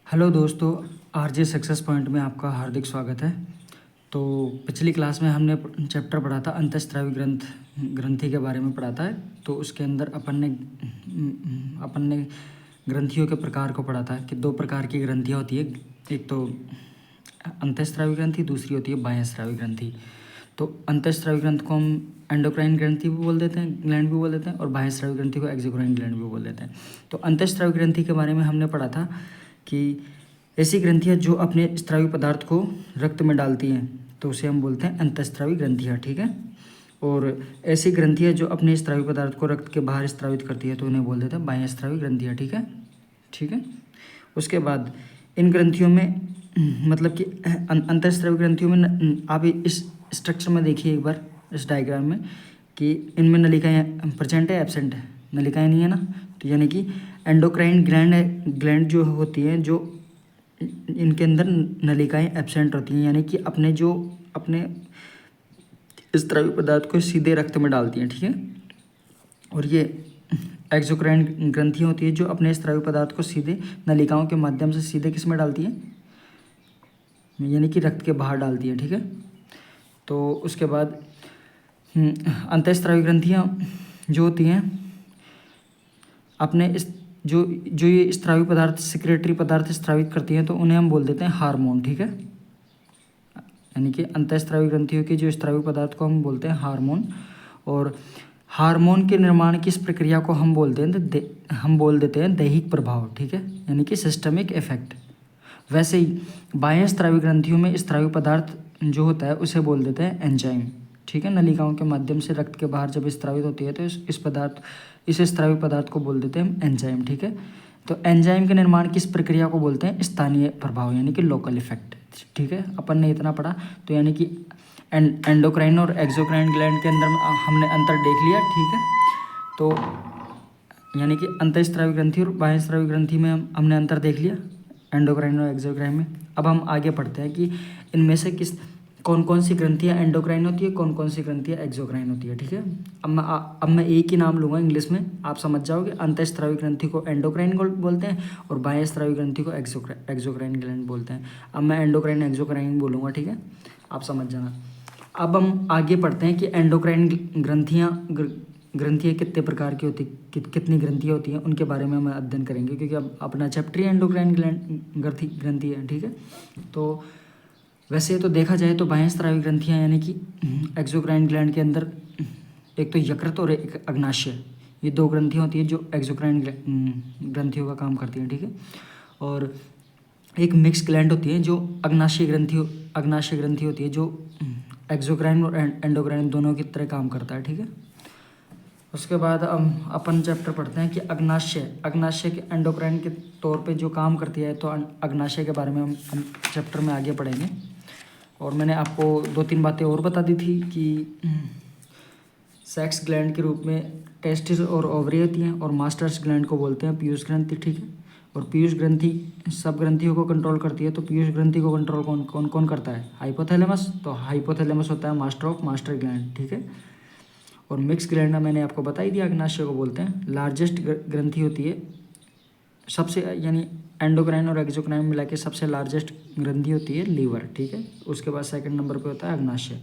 Hello दोस्तों, RJ success point में आपका हार्दिक स्वागत है। तो पिछली क्लास में हमने चैप्टर पढ़ा था अंतःस्रावी ग्रंथि के बारे में पढ़ा था। तो उसके अंदर अपन ने ग्रंथियों के प्रकार को पढ़ा था कि दो प्रकार की ग्रंथियाँ होती है। एक तो अंतःस्रावी ग्रंथि, दूसरी होती है बाह्यस्रावी ग्रंथि। तो अंतःस्रावी ग्रंथि को हम एंडोक्राइन ग्रंथि भी बोल देते हैं, ग्लैंड भी बोल देते हैं, और बाह्यस्रावी ग्रंथि को एक्सोक्राइन ग्लैंड भी बोल देते हैं। तो अंतःस्रावी ग्रंथि के बारे में हमने पढ़ा था कि ऐसी ग्रंथियाँ जो अपने स्रावी पदार्थ को रक्त में डालती हैं तो उसे हम बोलते हैं अंतःस्रावी ग्रंथियाँ, ठीक है। और ऐसी ग्रंथियाँ जो अपने स्रावी पदार्थ को रक्त के बाहर स्रावित करती है तो उन्हें बोल देते हैं बाह्यस्रावी ग्रंथियाँ, ठीक है। ठीक है। उसके बाद इन ग्रंथियों में मतलब कि अंतःस्रावी ग्रंथियों में आप इस स्ट्रक्चर में देखिए एक बार इस डायग्राम में कि इनमें नलिकाएँ प्रेजेंट है, एब्सेंट है, नलिकाएँ नहीं है ना। तो यानी कि एंडोक्राइन ग्लैंड जो होती हैं, जो इनके अंदर नलिकाएँ एब्सेंट होती हैं, यानी कि अपने स्रावी पदार्थ को सीधे रक्त में डालती हैं, ठीक है। और ये एक्सोक्राइन ग्रंथियाँ होती है जो अपने स्रावी पदार्थ को सीधे नलिकाओं के माध्यम से सीधे किस में डालती हैं, यानी कि रक्त के बाहर डालती है, ठीक है। तो उसके बाद अंतःस्रावी ग्रंथियाँ जो होती हैं अपने इस जो जो ये स्रावी पदार्थ सिक्रेटरी पदार्थ स्रावित करती हैं तो उन्हें हम बोल देते हैं हार्मोन, ठीक है। यानी कि अंतःस्रावी ग्रंथियों के जो स्रावी पदार्थ को हम बोलते हैं हार्मोन। और हार्मोन के निर्माण की इस प्रक्रिया को हम बोल देते हैं दैहिक प्रभाव, ठीक है, यानी कि सिस्टमिक इफेक्ट। वैसे ही बाह्यस्रावी ग्रंथियों में स्रावी पदार्थ जो होता है उसे बोल देते हैं एंजाइम, ठीक है। नलिकाओं के माध्यम से रक्त के बाहर जब स्रावित होती है तो इस स्रावी पदार्थ को बोल देते हैं एंजाइम, ठीक है। तो एंजाइम के निर्माण की इस प्रक्रिया को बोलते हैं स्थानीय प्रभाव, यानी कि लोकल इफेक्ट, ठीक है। अपन ने इतना पढ़ा। तो यानी कि एंडोक्राइन और एक्सोक्राइन ग्लैंड के अंदर हमने अंतर देख लिया, ठीक है। तो यानी कि अंतःस्रावी ग्रंथि और बाह्यस्रावी ग्रंथि में हमने अंतर देख लिया, एंडोक्राइन और एक्सोक्राइन में। अब हम आगे पढ़ते हैं कि इनमें से कौन कौन सी ग्रंथियाँ एंडोक्राइन होती है, कौन कौन सी ग्रंथियाँ एक्सोक्राइन होती है, ठीक है। अब मैं एक ही नाम लूँगा इंग्लिश में, आप समझ जाओगे। अंतःस्रावी ग्रंथि को एंडोक्राइन बोलते हैं और बाह्यस्रावी ग्रंथि को एक्सोक्राइन ग्लैंड बोलते हैं। अब मैं एंडोक्राइन एक्सोक्राइन बोलूँगा, ठीक है, आप समझ जाना। अब हम आगे पढ़ते हैं कि एंडोक्राइन ग्रंथियाँ कितने प्रकार की होती, कितनी ग्रंथियाँ होती हैं, उनके बारे में हम अध्ययन करेंगे, क्योंकि अब अपना चैप्टर ही एंडोक्राइन ग्रंथि है, ठीक है। तो वैसे तो देखा जाए तो बाह्यस्रावी ग्रंथियाँ यानी कि एक्सोक्राइन ग्लैंड के अंदर एक तो यकृत और एक अग्नाशय, ये दो ग्रंथियाँ होती है जो एक्सोक्राइन ग्रंथियों का काम करती हैं, ठीक है। और एक मिक्स ग्लैंड होती है जो अग्नाशय ग्रंथि होती है जो एक्सोक्राइन और एंडोक्राइन दोनों की तरह काम करता है, ठीक है। उसके बाद अपन चैप्टर पढ़ते हैं कि अग्नाशय के एंडोक्राइन के तौर पे जो काम करती है। तो अग्नाशय के बारे में हम चैप्टर में आगे पढ़ेंगे। और मैंने आपको 2-3 बातें और बता दी थी कि सेक्स ग्लैंड के रूप में टेस्टिस और ओवरी होती हैं, और मास्टर्स ग्लैंड को बोलते हैं पीयूष ग्रंथि, ठीक है। और पीयूष ग्रंथि सब ग्रंथियों को कंट्रोल करती है। तो पीयूष ग्रंथि को कंट्रोल कौन कौन करता है, हाइपोथैलेमस। तो हाइपोथैलेमस होता है मास्टर ऑफ मास्टर ग्लैंड, ठीक है। और मिक्स ग्लैंड मैंने आपको बता ही दिया, अग्नाशय को बोलते हैं। लार्जेस्ट ग्रंथि होती है सबसे, यानी एंडोक्राइन और एक्सोक्राइन मिला के सबसे लार्जेस्ट ग्रंथि होती है लीवर, ठीक है। उसके बाद सेकंड नंबर पे होता है अग्नाशय।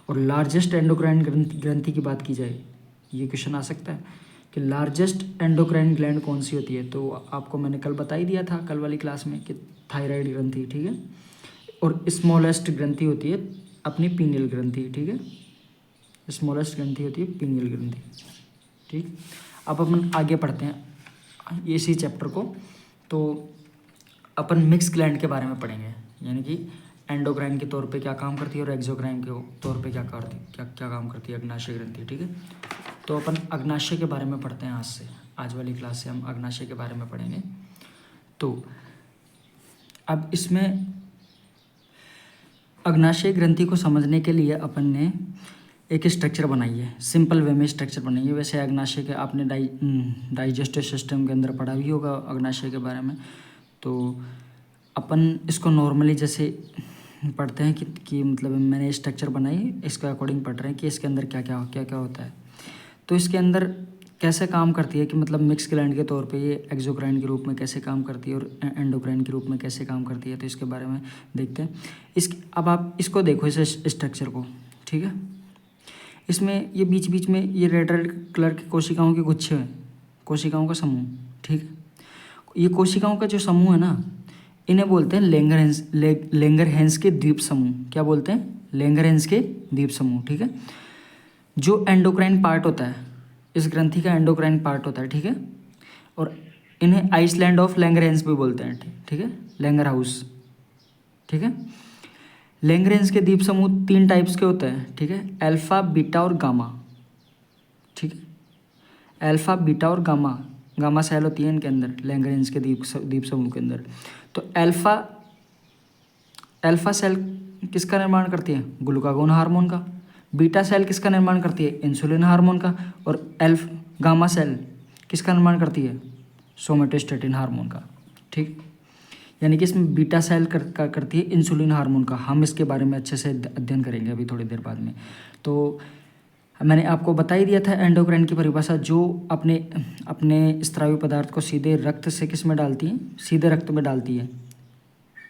और लार्जेस्ट एंडोक्राइन ग्रंथि की बात की जाए, ये क्वेश्चन आ सकता है कि लार्जेस्ट एंडोक्राइन ग्लैंड कौन सी होती है। तो आपको मैंने कल बता ही दिया था, कल वाली क्लास में, कि थायराइड ग्रंथि, ठीक है। और स्मॉलेस्ट ग्रंथि होती है अपनी पीनियल ग्रंथि, ठीक है। स्मॉलेस्ट ग्रंथि होती है पीनियल ग्रंथि, ठीक। अब अपन आगे पढ़ते हैं इसी चैप्टर को। तो अपन मिक्स ग्लैंड के बारे में पढ़ेंगे, यानी कि एंडोक्राइन के तौर पे क्या काम करती है और एक्सोक्राइन के तौर पे क्या काम करती है अग्नाशय ग्रंथि, ठीक है। तो अपन अग्नाशय के बारे में पढ़ते हैं आज वाली क्लास से हम अग्नाशय के बारे में पढ़ेंगे। तो अब इसमें अग्नाशय ग्रंथि को समझने के लिए अपन ने एक स्ट्रक्चर बनाई है, सिंपल वे में स्ट्रक्चर बनाई है। वैसे अग्नाशय के आपने डाइजेस्टिव सिस्टम के अंदर पढ़ा भी होगा अग्नाशय के बारे में। तो अपन इसको नॉर्मली जैसे पढ़ते हैं कि मतलब मैंने स्ट्रक्चर बनाई, इसके अकॉर्डिंग पढ़ रहे हैं कि इसके अंदर क्या क्या होता है। तो इसके अंदर कैसे काम करती है कि मतलब मिक्स ग्लैंड के तौर पे ये एक्सोक्राइन के रूप में कैसे काम करती है और एंडोक्राइन के रूप में कैसे काम करती है, तो इसके बारे में देखते हैं। अब आप इसको देखो, इस स्ट्रक्चर को, ठीक है। इसमें ये बीच बीच में ये रेड रेड कलर की कोशिकाओं के गुच्छे हैं, कोशिकाओं का समूह, ठीक है। ये कोशिकाओं का जो समूह है ना, इन्हें बोलते हैं लेंगरहैंस के द्वीप समूह। क्या बोलते हैं? लेंगरहैंस के द्वीप समूह, ठीक है। जो एंडोक्राइन पार्ट होता है, इस ग्रंथि का एंडोक्राइन पार्ट होता है, ठीक है। और इन्हें आइसलैंड ऑफ लैंगरहैंस भी बोलते हैं, ठीक है, लैंगर हाउस, ठीक है। लैंगरहैंस के द्वीप समूह 3 टाइप्स के होते हैं, ठीक है, अल्फा, बीटा और गामा, ठीक है। अल्फा, बीटा और गामा सेल होती है इनके अंदर, लैंगरहैंस के द्वीप समूह के अंदर। तो अल्फा सेल किसका निर्माण करती है? ग्लूकागोन हार्मोन का। बीटा सेल किसका निर्माण करती है? इंसुलिन हार्मोन का। और गामा सेल किसका निर्माण करती है? सोमेटोस्टेटिन हार्मोन का, ठीक। यानी कि इसमें बीटा सेल करती है इंसुलिन हार्मोन का। हम इसके बारे में अच्छे से अध्ययन करेंगे अभी थोड़ी देर बाद में। तो मैंने आपको बता ही दिया था एंडोक्राइन की परिभाषा, जो अपने स्रावी पदार्थ को सीधे रक्त से किस में डालती है? सीधे रक्त में डालती है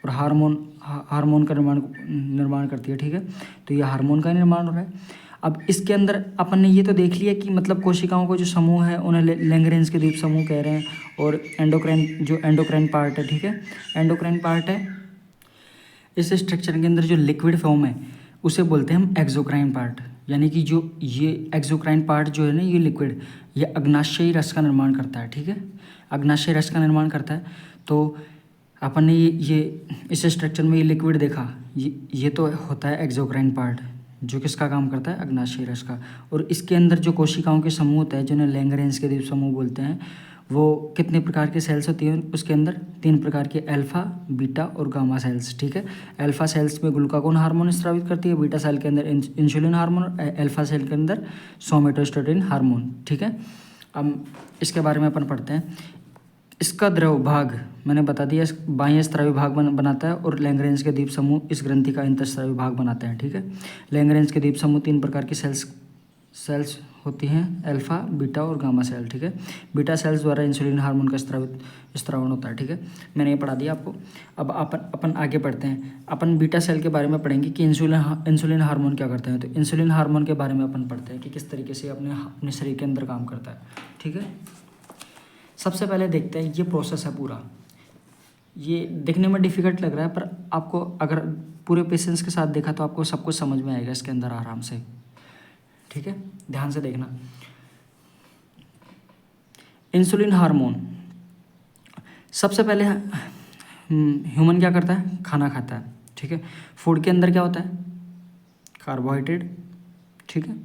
और हार्मोन का निर्माण करती है, ठीक है। तो ये हार्मोन का निर्माण हो रहा है। अब इसके अंदर अपन ने ये तो देख लिया कि मतलब कोशिकाओं को जो समूह है उन्हें लैंगरहैंस के द्वीप समूह कह रहे हैं। और एंडोक्राइन पार्ट है, ठीक है, एंडोक्राइन पार्ट है, इस स्ट्रक्चर के अंदर जो लिक्विड फॉर्म है उसे बोलते हैं हम एक्सोक्राइन पार्ट। यानी कि जो ये एक्सोक्राइन पार्ट जो है ना, ये लिक्विड, ये अग्नाशयी रस का निर्माण करता है, ठीक है, अग्नाशयी रस का निर्माण करता है। तो अपन ने ये इस स्ट्रक्चर में ये लिक्विड देखा, ये तो होता है एक्सोक्राइन पार्ट, जो किसका काम करता है? अग्नाशयी रस का। और इसके अंदर जो कोशिकाओं के समूह होता है, जिन्हें लैंगरहैंस के द्वीप समूह बोलते हैं, वो कितने प्रकार के सेल्स होती हैं उसके अंदर? 3 प्रकार के, अल्फा, बीटा और गामा सेल्स, ठीक है। अल्फा सेल्स में ग्लूकागोन हार्मोन स्रावित करती है, बीटा सेल के अंदर इंसुलिन हार्मोन, अल्फा सेल के अंदर सोमेटोस्टेटिन हार्मोन, ठीक है। अब इसके बारे में अपन पढ़ते हैं। इसका द्रव भाग मैंने बता दिया, बाह्य स्रावी भाग बनाता है और लैंगरहैंस के द्वीप समूह इस ग्रंथि का अंतःस्रावी भाग बनाते हैं, ठीक है। लैंगरहैंस के द्वीप समूह 3 प्रकार की सेल्स होती हैं, अल्फा, बीटा और गामा सेल, ठीक है। बीटा सेल्स द्वारा इंसुलिन हार्मोन का स्रावण होता है, ठीक है। मैंने ये पढ़ा दिया आपको। अब अपन आगे पढ़ते हैं। अपन बीटा सेल के बारे में पढ़ेंगे कि इंसुलिन हार्मोन क्या करते हैं। तो इंसुलिन हार्मोन के बारे में अपन पढ़ते हैं कि किस तरीके से अपने शरीर के अंदर काम करता है, ठीक है। सबसे पहले देखते हैं, ये प्रोसेस है पूरा। ये देखने में डिफ़िकल्ट लग रहा है, पर आपको अगर पूरे पेशेंस के साथ देखा तो आपको सब कुछ समझ में आएगा इसके अंदर आराम से, ठीक है। ध्यान से देखना। इंसुलिन हार्मोन, सबसे पहले ह्यूमन क्या करता है? खाना खाता है, ठीक है। फूड के अंदर क्या होता है? कार्बोहाइड्रेट, ठीक है,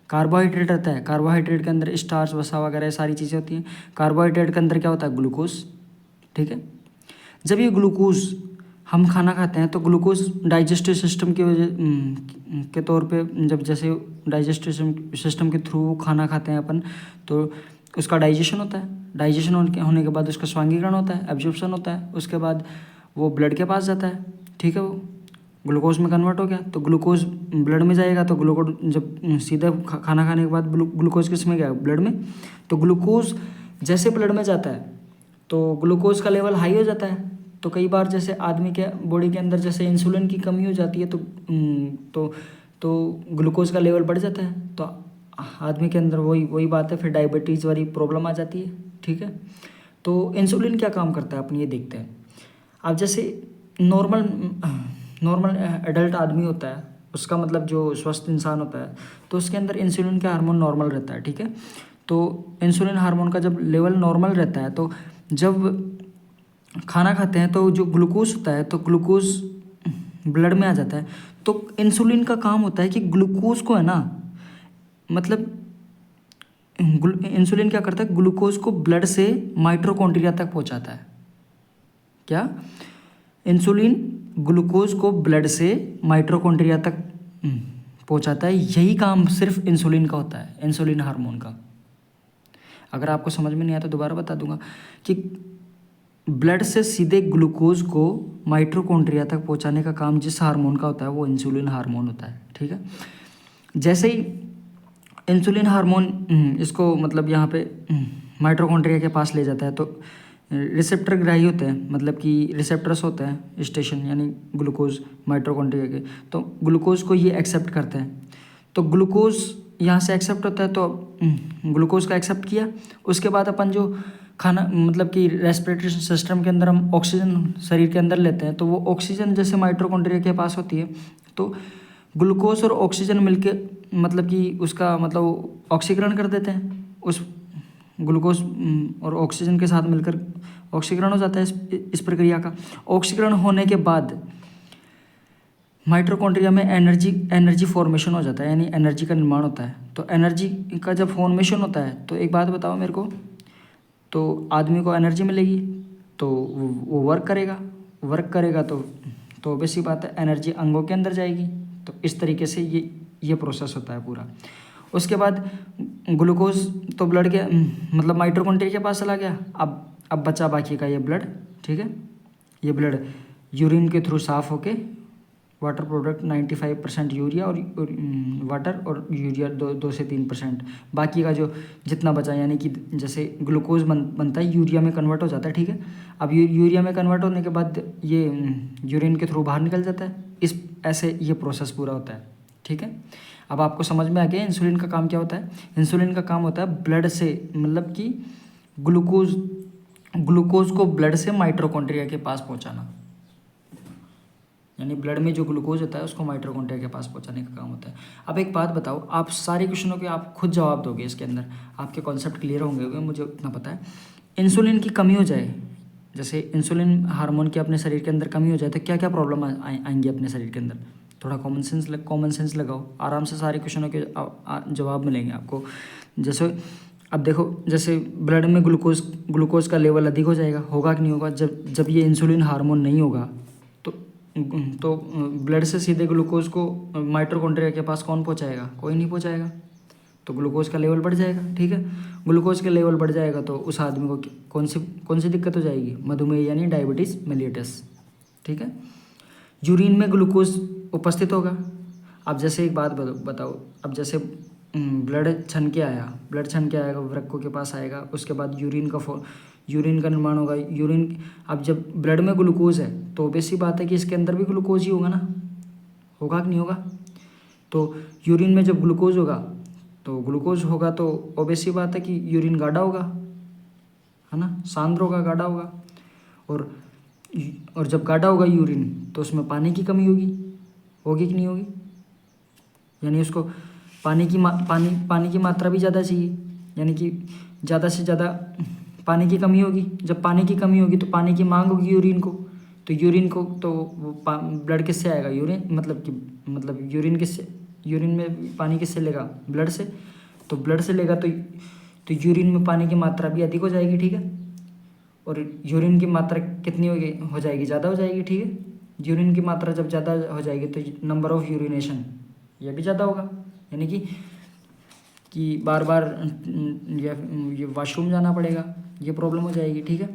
कार्बोहाइड्रेट रहता है। कार्बोहाइड्रेट के अंदर स्टार्च, वसा वगैरह सारी चीज़ें होती हैं। कार्बोहाइड्रेट के अंदर क्या होता है? ग्लूकोज, ठीक है। जब ये ग्लूकोज हम खाना खाते हैं तो ग्लूकोज डाइजेस्टिव सिस्टम की वजह के तौर पे, जब जैसे डाइजेस्टिव सिस्टम के थ्रू खाना खाते हैं अपन, तो उसका डाइजेशन होता है। डाइजेशन होने के बाद उसका स्वांगीकरण होता है, एब्जॉर्प्शन होता है। उसके बाद वो ब्लड के पास जाता है, ठीक है, वो ग्लूकोज में कन्वर्ट हो गया। तो ग्लूकोज ब्लड में जाएगा, तो ग्लूकोज जब सीधे खाना खाने के बाद ग्लूकोज किस में गया? ब्लड में। तो ग्लूकोज जैसे ब्लड में जाता है तो ग्लूकोज का लेवल हाई हो जाता है। तो कई बार जैसे आदमी के बॉडी के अंदर जैसे इंसुलिन की कमी हो जाती है तो ग्लूकोज का लेवल बढ़ जाता है। तो आदमी के अंदर वही बात है, फिर डायबिटीज़ वाली प्रॉब्लम आ जाती है, ठीक है। तो इंसुलिन क्या काम करता है अपन ये देखते हैं। अब जैसे नॉर्मल एडल्ट आदमी होता है, उसका मतलब जो स्वस्थ इंसान होता है, तो उसके अंदर इंसुलिन का हार्मोन नॉर्मल रहता है, ठीक है। तो इंसुलिन हार्मोन का जब लेवल नॉर्मल रहता है, तो जब खाना खाते हैं तो जो ग्लूकोज होता है, तो ग्लूकोज ब्लड में आ जाता है। तो इंसुलिन का काम होता है कि ग्लूकोज को है ना, मतलब इंसुलिन क्या करता है? ग्लूकोज को ब्लड से माइटोकॉन्ड्रिया तक पहुंचाता है। क्या? इंसुलिन ग्लूकोज को ब्लड से माइटोकॉन्ड्रिया तक पहुंचाता है। यही काम सिर्फ इंसुलिन का होता है, इंसुलिन हार्मोन का। अगर आपको समझ में नहीं आया तो दोबारा बता दूंगा कि ब्लड से सीधे ग्लूकोज को माइटोकॉन्ड्रिया तक पहुंचाने का काम जिस हार्मोन का होता है वो इंसुलिन हार्मोन होता है, ठीक है। जैसे ही इंसुलिन हार्मोन इसको मतलब यहाँ पे माइटोकॉन्ड्रिया के पास ले जाता है। तो रिसेप्टर ग्राही होते हैं, मतलब कि रिसेप्टर्स होते हैं स्टेशन, यानी ग्लूकोज माइटोकॉन्ड्रिया के। तो ग्लूकोज को ये एक्सेप्ट करते हैं। तो ग्लूकोज यहाँ से एक्सेप्ट होता है, तो ग्लूकोज का एक्सेप्ट किया, उसके बाद अपन जो खाना मतलब कि रेस्पिरेटरी सिस्टम के अंदर हम ऑक्सीजन शरीर के अंदर लेते हैं, तो वो ऑक्सीजन जैसे माइटोकॉन्ड्रिया के पास होती है, तो ग्लूकोज और ऑक्सीजन मिलके मतलब कि उसका मतलब ऑक्सीकरण कर देते हैं। उस ग्लूकोज और ऑक्सीजन के साथ मिलकर ऑक्सीकरण हो जाता है इस प्रक्रिया का। ऑक्सीकरण होने के बाद माइटोकॉन्ड्रिया में एनर्जी फॉर्मेशन हो जाता है, यानी एनर्जी का निर्माण होता है। तो एनर्जी का जब फॉर्मेशन होता है, तो एक बात बताओ मेरे को, तो आदमी को एनर्जी मिलेगी तो वो वर्क करेगा तो ऑब्वियस सी बात है एनर्जी अंगों के अंदर जाएगी। तो इस तरीके से ये प्रोसेस होता है पूरा। उसके बाद ग्लूकोज तो ब्लड के मतलब माइटोकॉन्ड्रिया के पास चला गया। अब बचा बाकी का ये ब्लड, ठीक है। ये ब्लड यूरिन के थ्रू साफ होके वाटर प्रोडक्ट 95% यूरिया और वाटर और यूरिया 2 से 3%, बाकी का जो जितना बचा, यानी कि जैसे ग्लूकोज बनता है यूरिया में कन्वर्ट हो जाता है, ठीक है। अब यूरिया में कन्वर्ट होने के बाद ये यूरिन के थ्रू बाहर निकल जाता है। इस ऐसे ये प्रोसेस पूरा होता है, ठीक है। अब आपको समझ में आ गया इंसुलिन का काम क्या होता है। इंसुलिन का काम होता है ब्लड से मतलब कि ग्लूकोज को ब्लड से माइटोकॉन्ड्रिया के पास पहुंचाना, यानी ब्लड में जो ग्लूकोज होता है उसको माइटोकॉन्ड्रिया के पास पहुंचाने का काम होता है। अब एक बात बताओ, आप सारे क्वेश्चनों के आप खुद जवाब दोगे, इसके अंदर आपके कॉन्सेप्ट क्लियर होंगे, मुझे उतना पता है। इंसुलिन की कमी हो जाए, जैसे इंसुलिन हार्मोन की अपने शरीर के अंदर कमी हो जाए, तो क्या क्या प्रॉब्लम आएंगी अपने शरीर के अंदर। थोड़ा कॉमन सेंस लगाओ, आराम से सारे क्वेश्चनों के जवाब मिलेंगे आपको। जैसे अब देखो, जैसे ब्लड में ग्लूकोज का लेवल अधिक हो जाएगा, होगा कि नहीं होगा। जब ये इंसुलिन हार्मोन नहीं होगा तो ब्लड से सीधे ग्लूकोज को माइटोकॉन्ड्रिया के पास कौन पहुंचाएगा, कोई नहीं पहुंचाएगा। तो ग्लूकोज का लेवल बढ़ जाएगा, ठीक है। ग्लूकोज का लेवल बढ़ जाएगा तो उस आदमी को कौन सी दिक्कत हो जाएगी, मधुमेह यानी डायबिटीज़ मेलिटस, ठीक है। यूरिन में ग्लूकोज उपस्थित होगा। अब जैसे एक बात बताओ, अब जैसे ब्लड छन के आएगा, वृक्कों के पास आएगा, उसके बाद यूरिन का निर्माण होगा। अब जब ब्लड में ग्लूकोज है तो ऑब्वियस सी बात है कि इसके अंदर भी ग्लूकोज ही होगा ना, होगा कि नहीं होगा। तो यूरिन में जब ग्लूकोज होगा तो ऑब्वियस सी बात है कि यूरिन गाढ़ा होगा, है ना, सांद्र होगा, गाढ़ा होगा। और जब गाढ़ा होगा यूरिन तो उसमें पानी की कमी होगी कि नहीं होगी, यानी उसको पानी की मात्रा भी ज़्यादा चाहिए, यानी कि ज़्यादा से ज़्यादा पानी की कमी होगी। जब पानी की कमी होगी तो पानी की मांग होगी यूरिन को, तो वो ब्लड किससे आएगा, मतलब यूरिन में पानी किससे लेगा, ब्लड से। तो ब्लड से लेगा तो यूरिन में पानी की मात्रा भी अधिक हो जाएगी, ठीक है। और यूरिन की मात्रा कितनी हो जाएगी, ज़्यादा हो जाएगी, ठीक है। यूरिन की मात्रा जब ज़्यादा हो जाएगी तो नंबर ऑफ यूरिनेशन ये भी ज़्यादा होगा, यानी कि बार बार ये वॉशरूम जाना पड़ेगा, ये प्रॉब्लम हो जाएगी, ठीक है।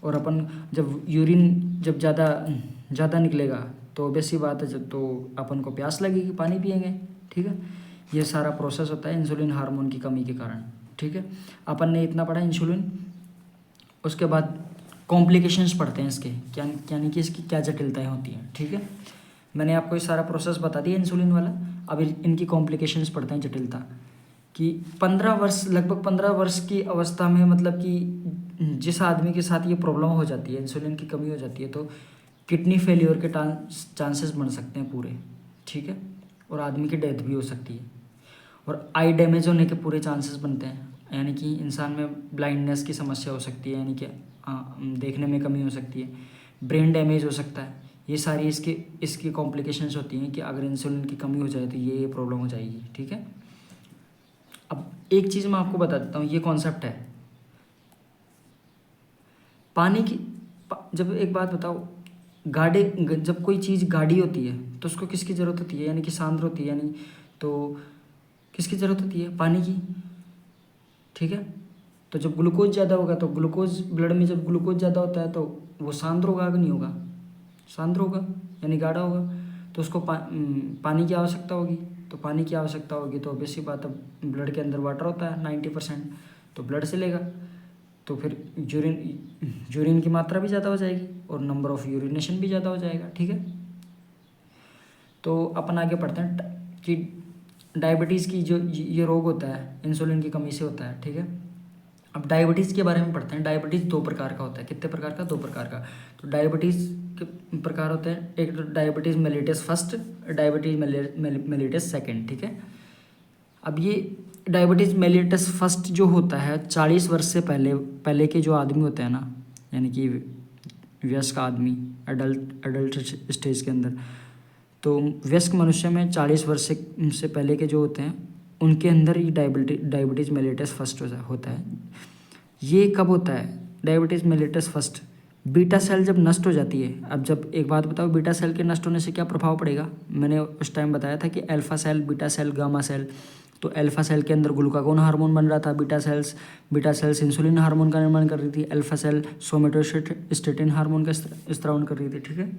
और अपन जब यूरिन ज़्यादा निकलेगा तो ऑब्वियस सी बात है, तो अपन को प्यास लगेगी, पानी पिएंगे, ठीक है। ये सारा प्रोसेस होता है इंसुलिन हार्मोन की कमी के कारण, ठीक है। अपन ने इतना पढ़ा इंसुलिन। उसके बाद कॉम्प्लिकेशंस पढ़ते हैं इसके, यानी कि इसकी क्या जटिलताएं होती हैं, ठीक है। मैंने आपको ये सारा प्रोसेस बता दिया इंसुलिन वाला। अब इनकी कॉम्प्लिकेशंस पढ़ते हैं, जटिलता कि लगभग 15 वर्ष की अवस्था में, मतलब कि जिस आदमी के साथ ये प्रॉब्लम हो जाती है, इंसुलिन की कमी हो जाती है, तो किडनी फेलियर के चांसेस बन सकते हैं पूरे, ठीक है। और आदमी की डेथ भी हो सकती है। और आई डैमेज होने के पूरे चांसेस बनते हैं, यानी कि इंसान में ब्लाइंडनेस की समस्या हो सकती है, यानी कि देखने में कमी हो सकती है, ब्रेन डैमेज हो सकता है। ये सारी इसकी कॉम्प्लिकेशंस होती हैं कि अगर इंसुलिन की कमी हो जाए तो ये प्रॉब्लम हो जाएगी, ठीक है। अब एक चीज़ मैं आपको बता देता हूँ, ये कॉन्सेप्ट है पानी की। जब एक बात बताओ, जब कोई चीज़ गाढ़ी होती है तो उसको किसकी ज़रूरत होती है, यानी कि सांद्र होती है, यानी तो किसकी ज़रूरत होती है, पानी की, ठीक है। तो जब ग्लूकोज ज़्यादा होगा तो ब्लड में जब ग्लूकोज ज़्यादा होता है तो वो सांद्र होगा कि नहीं होगा, सांद्र होगा, यानी गाढ़ा होगा। तो उसको पानी की आवश्यकता होगी, तो पानी की आवश्यकता होगी, तो ऑब्वियसली बात है ब्लड के अंदर वाटर होता है 90%, तो ब्लड से लेगा, तो फिर यूरिन की मात्रा भी ज़्यादा हो जाएगी और नंबर ऑफ यूरिनेशन भी ज़्यादा हो जाएगा। ठीक है, तो अपन आगे पढ़ते हैं कि डायबिटीज़ की जो ये रोग होता है इंसुलिन की कमी से होता है। ठीक है, अब डायबिटीज़ के बारे में पढ़ते हैं। डायबिटीज़ दो प्रकार का होता है। कितने प्रकार का? दो प्रकार का। तो डायबिटीज़ के प्रकार होते हैं, एक तो diabetes mellitus first, diabetes mellitus second. ठीक है, अब ये डायबिटीज़ मेलिटस फर्स्ट जो होता है 40 वर्ष से पहले के जो आदमी होते हैं ना, यानी कि वयस्क आदमी, अडल्ट स्टेज के अंदर, तो वयस्क मनुष्य में 40 वर्ष से पहले के जो होते हैं उनके अंदर ही डायबिटीज़ मेलिटस फर्स्ट होता है। ये कब होता है diabetes mellitus first? Beta cell जब नष्ट हो जाती है। अब जब एक बात बताओ, बीटा सेल के नष्ट होने से क्या प्रभाव पड़ेगा? मैंने उस टाइम बताया था कि alpha cell, beta cell, gamma cell. तो अल्फा सेल के अंदर ग्लूकागोन हार्मोन बन रहा था, बीटा सेल्स इंसुलिन हार्मोन का निर्माण कर रही थी, अल्फा सेल सोमेटोस्टेटिन हार्मोन का स्त्रावन कर रही थी। ठीक है,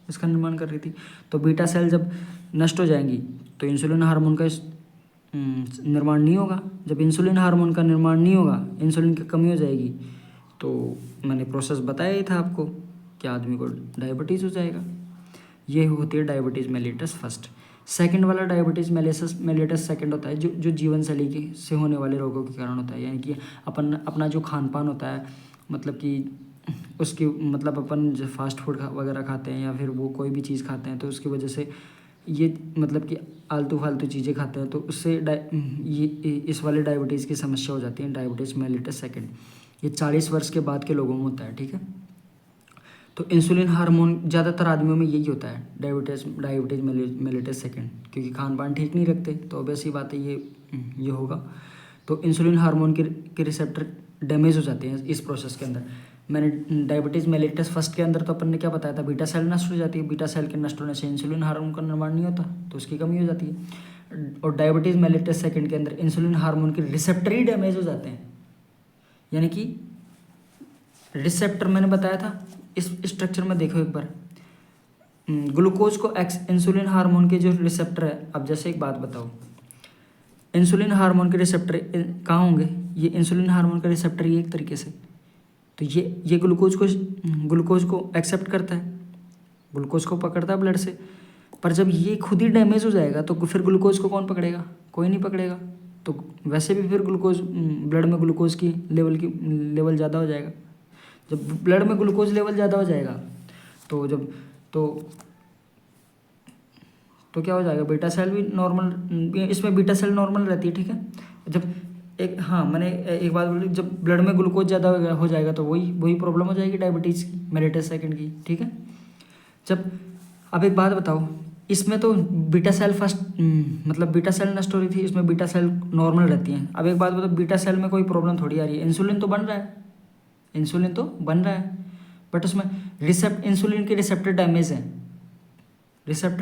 इसका निर्माण कर रही थी। तो बीटा सेल जब नष्ट हो जाएंगी तो इंसुलिन हार्मोन का निर्माण नहीं होगा। जब इंसुलिन हार्मोन का निर्माण नहीं होगा, इंसुलिन की कमी हो जाएगी, तो मैंने प्रोसेस बताया ही था आपको कि आदमी को डायबिटीज़ हो जाएगा। ये होती है डायबिटीज़ मेलिटस फर्स्ट। सेकंड वाला डायबिटीज़ मेलिटस सेकंड होता है जो जीवन शैली के से होने वाले रोगों के कारण होता है। यानी कि अपना जो खान पान होता है, मतलब कि उसकी मतलब अपन जो फास्ट फूड वगैरह खाते हैं या फिर वो कोई भी चीज़ खाते हैं, तो उसकी वजह से ये मतलब कि आलतू फालतू चीज़ें खाते हैं, तो उससे ये इस वाले डायबिटीज़ की समस्या हो जाती है, डायबिटीज़ मेलिटस सेकंड। ये 40 वर्ष के बाद के लोगों में होता है। ठीक है, तो इंसुलिन हार्मोन ज़्यादातर आदमियों में यही होता है, डायबिटीज़ मेलिटस सेकंड, क्योंकि खान पान ठीक नहीं रखते, तो ऑब्वियस ही बात है ये होगा। तो इंसुलिन हार्मोन के रिसेप्टर डैमेज हो जाते हैं इस प्रोसेस के अंदर। मैंने डायबिटीज़ मेलिटस फर्स्ट के अंदर तो अपन ने क्या बताया था, बीटा सेल नष्ट हो जाती है, बीटा सेल के नष्ट होने से इंसुलिन हार्मोन का निर्माण नहीं होता, तो उसकी कमी हो जाती है। और डायबिटीज़ मेलिटस सेकंड के अंदर इंसुलिन हार्मोन के रिसेप्टर ही डैमेज हो जाते हैं। यानी कि रिसेप्टर मैंने बताया था, इस स्ट्रक्चर में देखो एक बार, ग्लूकोज को इंसुलिन हार्मोन के जो रिसेप्टर है, अब जैसे एक बात बताओ, इंसुलिन हार्मोन के रिसेप्टर कहाँ होंगे? ये इंसुलिन हार्मोन का रिसेप्टर ये एक तरीके से, तो ये ग्लूकोज को एक्सेप्ट करता है, ग्लूकोज को पकड़ता है ब्लड से। पर जब ये खुद ही डैमेज हो जाएगा तो फिर ग्लूकोज को कौन पकड़ेगा? कोई नहीं पकड़ेगा। तो वैसे भी फिर ग्लूकोज ब्लड में ग्लूकोज की लेवल ज़्यादा हो जाएगा। जब ब्लड में ग्लूकोज लेवल ज़्यादा हो जाएगा तो तो क्या हो जाएगा? बीटा सेल भी नॉर्मल, इसमें बीटा सेल नॉर्मल रहती है। ठीक है, जब मैंने एक बात बोली, जब ब्लड में ग्लूकोज ज़्यादा हो जाएगा तो वही प्रॉब्लम हो जाएगी डायबिटीज़ की, मेलिटस सेकंड की। ठीक है, अब एक बात बताओ, इसमें तो बीटा सेल फर्स्ट मतलब बीटा सेल नष्ट हो रही थी, इसमें बीटा सेल नॉर्मल रहती हैं। अब एक बात बताओ, बीटा सेल में कोई प्रॉब्लम थोड़ी आ रही है, इंसुलिन तो बन रहा है, बट उसमें इंसुलिन के रिसेप्टर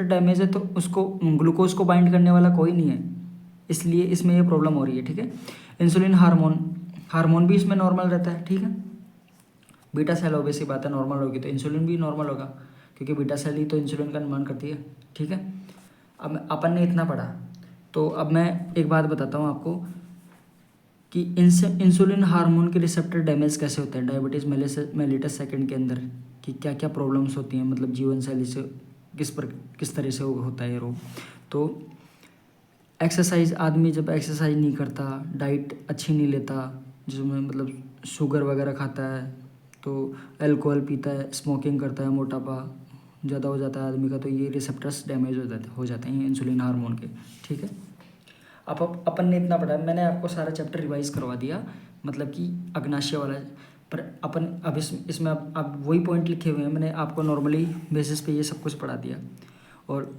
डैमेज है, तो उसको ग्लूकोज को बाइंड करने वाला कोई नहीं है, इसलिए इसमें ये प्रॉब्लम हो रही है। ठीक है, इंसुलिन हार्मोन भी इसमें नॉर्मल रहता है। ठीक है, बीटा सेल ऑब्वियसली बात है नॉर्मल होगी तो इंसुलिन भी नॉर्मल होगा, क्योंकि बीटा सेल ही तो इंसुलिन का निर्माण करती है। ठीक है, अब अपन ने इतना पढ़ा, तो अब मैं एक बात बताता हूँ आपको कि इंसुलिन हार्मोन के रिसेप्टर डैमेज कैसे होते हैं डायबिटीज़ मेलिटस सेकंड के अंदर, कि क्या क्या प्रॉब्लम्स होती हैं, मतलब जीवन शैली से किस तरह से होता है ये रोग। तो एक्सरसाइज, आदमी जब एक्सरसाइज नहीं करता, डाइट अच्छी नहीं लेता, जिसमें मतलब शुगर वगैरह खाता है, तो अल्कोहल पीता है, स्मोकिंग करता है, मोटापा ज़्यादा हो जाता है आदमी का, तो ये रिसेप्टर्स डैमेज हो जाते हैं इंसुलिन हार्मोन के। ठीक है, अब अपन ने इतना पढ़ा, मैंने आपको सारा चैप्टर रिवाइज करवा दिया, मतलब कि अग्नाशय वाला, पर अपन अब इसमें अब वही पॉइंट लिखे हुए हैं, मैंने आपको नॉर्मली बेसिस पे ये सब कुछ पढ़ा दिया। और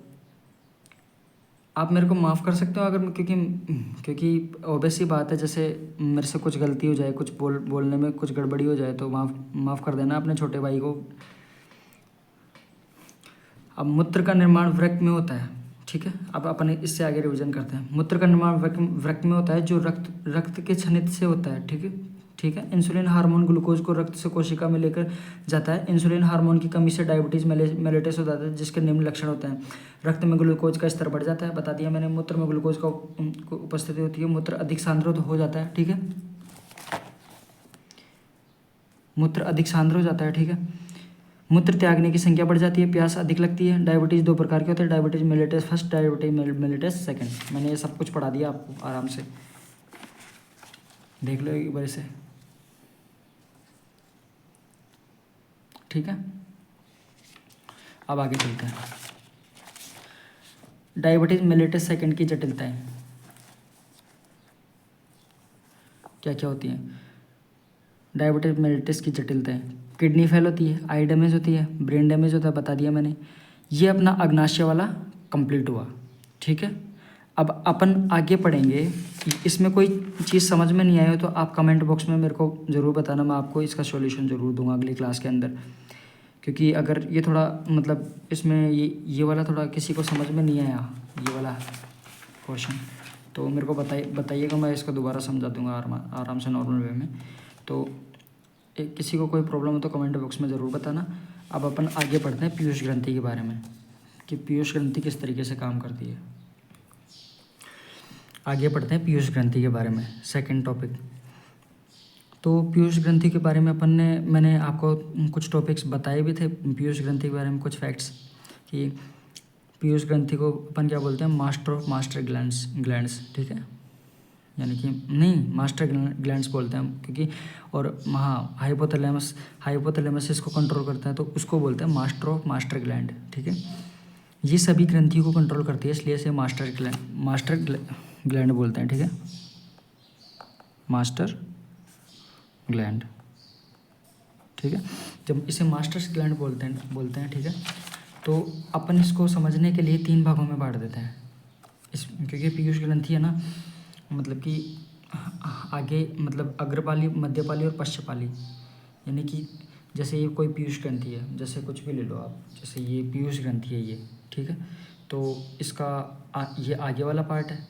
आप मेरे को माफ़ कर सकते हो अगर, क्योंकि ऑब्वियसली बात है, जैसे मेरे से कुछ गलती हो जाए, कुछ बोलने में कुछ गड़बड़ी हो जाए तो माफ़ कर देना अपने छोटे भाई को। अब मूत्र का निर्माण वृक्क में होता है। ठीक है, अब अपन इससे आगे रिवीजन करते हैं। मूत्र का निर्माण वृक्क में होता है, जो रक्त के क्षनित से होता है। ठीक ठीक है। इंसुलिन हार्मोन ग्लूकोज को रक्त से कोशिका में लेकर जाता है। इंसुलिन हार्मोन की कमी से डायबिटीज मेलिटस हो जाता है, जिसके निम्न लक्षण होते हैं। रक्त में ग्लूकोज का स्तर बढ़ जाता है, बता दिया मैंने। मूत्र में ग्लूकोज का उपस्थिति होती है, मूत्र अधिक सांद्र हो जाता है, ठीक है। मूत्र अधिक सांद्र हो जाता है, ठीक है। मूत्र त्यागने की संख्या बढ़ जाती है, प्यास अधिक लगती है। डायबिटीज़ दो प्रकार के होते हैं, diabetes mellitus first, diabetes mellitus second. मैंने ये सब कुछ पढ़ा दिया आपको, आराम से देख लो एक बार से, ठीक है। अब आगे चलते हैं। डायबिटीज़ मेलिटस सेकंड की जटिलताएं क्या क्या होती हैं। डायबिटीज मेलिटस की जटिलताएं, किडनी फेल होती है, आई डैमेज होती है, ब्रेन डैमेज होता है, बता दिया मैंने। ये अपना अग्नाशय वाला कंप्लीट हुआ, ठीक है। अब अपन आगे पढ़ेंगे। इसमें कोई चीज़ समझ में नहीं आई हो तो आप कमेंट बॉक्स में मेरे को ज़रूर बताना, मैं आपको इसका सॉल्यूशन ज़रूर दूंगा अगली क्लास के अंदर। क्योंकि अगर ये थोड़ा मतलब इसमें ये वाला थोड़ा किसी को समझ में नहीं आया, ये वाला क्वेश्चन, तो मेरे को बताइएगा, मैं इसको दोबारा समझा दूंगा आराम से नॉर्मल वे में। तो किसी को कोई प्रॉब्लम हो तो कमेंट बॉक्स में ज़रूर बताना। अब अपन आगे पढ़ते हैं पीयूष ग्रंथि के बारे में, कि पीयूष ग्रंथि किस तरीके से काम करती है। आगे पढ़ते हैं पीयूष ग्रंथि के बारे में, सेकंड टॉपिक। तो पीयूष ग्रंथि के बारे में मैंने आपको कुछ टॉपिक्स बताए भी थे पीयूष ग्रंथि के बारे में, कुछ फैक्ट्स, कि पीयूष ग्रंथि को अपन क्या बोलते हैं, मास्टर ऑफ मास्टर ग्लैंड्स, ठीक है। यानी कि नहीं, मास्टर ग्लैंड्स बोलते हैं हम, क्योंकि और हाँ हाइपोथैलेमस इसको कंट्रोल करता है, तो उसको बोलते हैं मास्टर ऑफ मास्टर ग्लैंड, ठीक है। ये सभी ग्रंथियों को कंट्रोल करती है, इसलिए इसे मास्टर ग्लैंड बोलते हैं, ठीक है। मास्टर ग्लैंड, ठीक है। जब इसे मास्टर ग्लैंड बोलते हैं, ठीक है। तो अपन इसको समझने के लिए 3 भागों में बांट देते हैं क्योंकि पीयूष ग्रंथि है ना, मतलब कि आगे मतलब अग्रपाली, मध्यपाली और पश्चपाली। यानी कि जैसे ये कोई पीयूष ग्रंथि है, जैसे कुछ भी ले लो आप, जैसे ये पीयूष ग्रंथि है ये, ठीक है। तो इसका ये आगे वाला पार्ट है,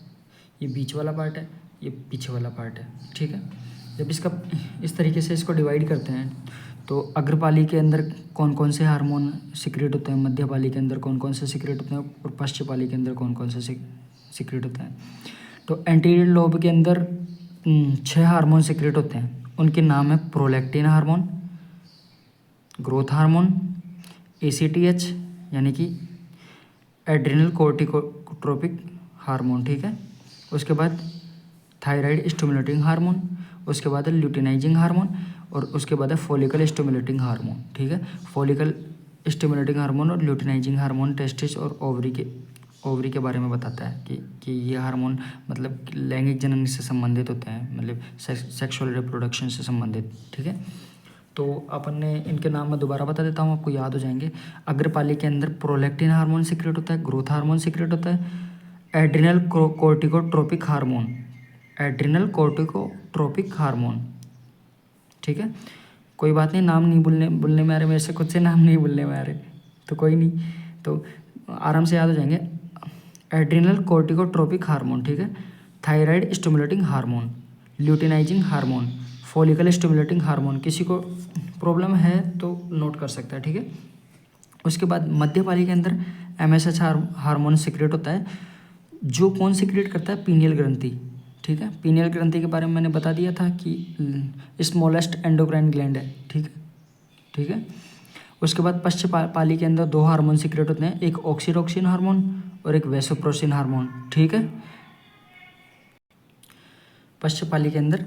ये बीच वाला पार्ट है, ये पीछे वाला पार्ट है, ठीक है। जब इसका इस तरीके से इसको डिवाइड करते हैं तो अग्रपाली के अंदर कौन कौन से हार्मोन सिक्रेट होते हैं, मध्यपाली के अंदर कौन कौन से सिक्रेट होते हैं, और पश्चपाली के अंदर कौन कौन से सिक्रेट होते हैं। तो एंटीरियर लोब के अंदर 6 हार्मोन सिक्रेट होते हैं। उनके नाम है prolactin hormone, growth hormone, ACTH यानी कि एड्रिनल कोर्टिकोट्रोपिक हार्मोन, ठीक है। उसके बाद थायराइड स्टिमुलेटिंग हार्मोन, उसके बाद है ल्यूटिनाइजिंग हार्मोन, और उसके बाद है फॉलिकल स्टिमुलेटिंग हार्मोन, ठीक है। फॉलिकल स्टिमुलेटिंग हार्मोन और ल्यूटिनाइजिंग हार्मोन टेस्टिस और ओवरी के बारे में बताता है कि ये हार्मोन मतलब लैंगिक जनन से संबंधित होते हैं, मतलब सेक्सुअल रिप्रोडक्शन से संबंधित, ठीक है। तो अपन ने इनके नाम मैं दोबारा बता देता हूँ, आपको याद हो जाएंगे। अग्रपाली के अंदर प्रोलैक्टिन हार्मोन सिक्रेट होता है, ग्रोथ हार्मोन सिक्रेट होता है, एड्रिनल कोर्टिकोट्रोपिक हार्मोन, ठीक है। कोई बात नहीं, नाम नहीं बोलने में आ रहे मेरे से, खुद से नाम नहीं बोलने में आ रहे तो कोई नहीं, तो आराम से याद हो जाएंगे। एड्रिनल कोर्टिकोट्रोपिक हार्मोन, ठीक है। Thyroid stimulating hormone, luteinizing hormone, follicle stimulating hormone. किसी को प्रॉब्लम है तो नोट कर सकता है, ठीक है। उसके बाद मध्यपाली के अंदर MSH हार्मोन सिक्रेट होता है, जो कौन सिक्रेट करता है, पीनियल ग्रंथि, ठीक है। पीनियल ग्रंथि के बारे में मैंने बता दिया था कि स्मॉलेस्ट एंडोक्राइन ग्लैंड है, ठीक है। उसके बाद पश्चपाली के अंदर 2 हार्मोन सिक्रेट होते हैं, एक ऑक्सीटोसिन हार्मोन और एक वेसोप्रेसिन हार्मोन, ठीक है। पश्चपाली के अंदर